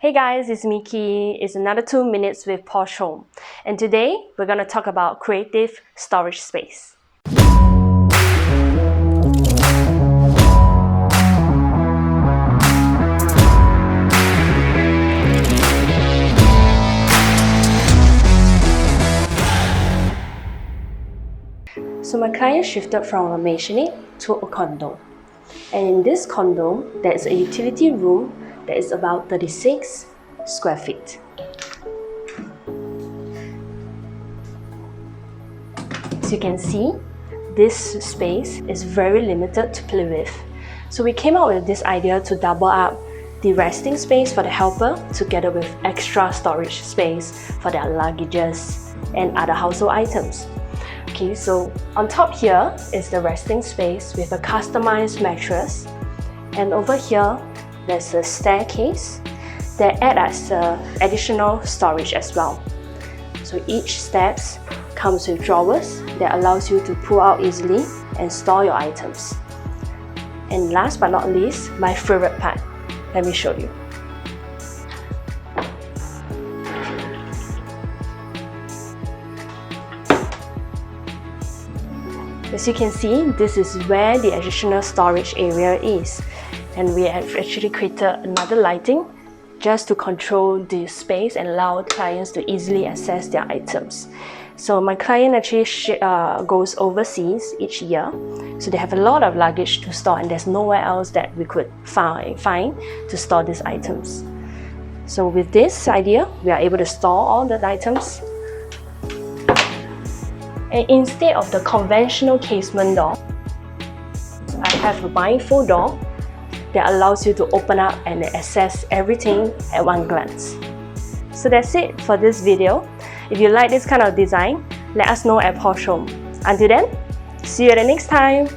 Hey guys, it's Miki. It's another 2 minutes with Posh Home. And today we're going to talk about creative storage space. So my client shifted from a maisonette to a condo. And in this condo, there's a utility room that is about 36 square feet. As you can see, this space is very limited to play with. So we came up with this idea to double up the resting space for the helper together with extra storage space for their luggages and other household items. Okay, so on top here is the resting space with a customized mattress, and over here there's a staircase that adds additional storage as well. So each steps comes with drawers that allows you to pull out easily and store your items. And last but not least, my favorite part. Let me show you. As you can see, this is where the additional storage area is. And we have actually created another lighting just to control the space and allow clients to easily access their items. So my client actually goes overseas each year, so they have a lot of luggage to store, and there's nowhere else that we could find to store these items. So with this idea, we are able to store all the items. And instead of the conventional casement door, I have a bifold door that allows you to open up and access everything at one glance. So that's it for this video. If you like this kind of design, let us know at Posh Home. Until then, see you the next time.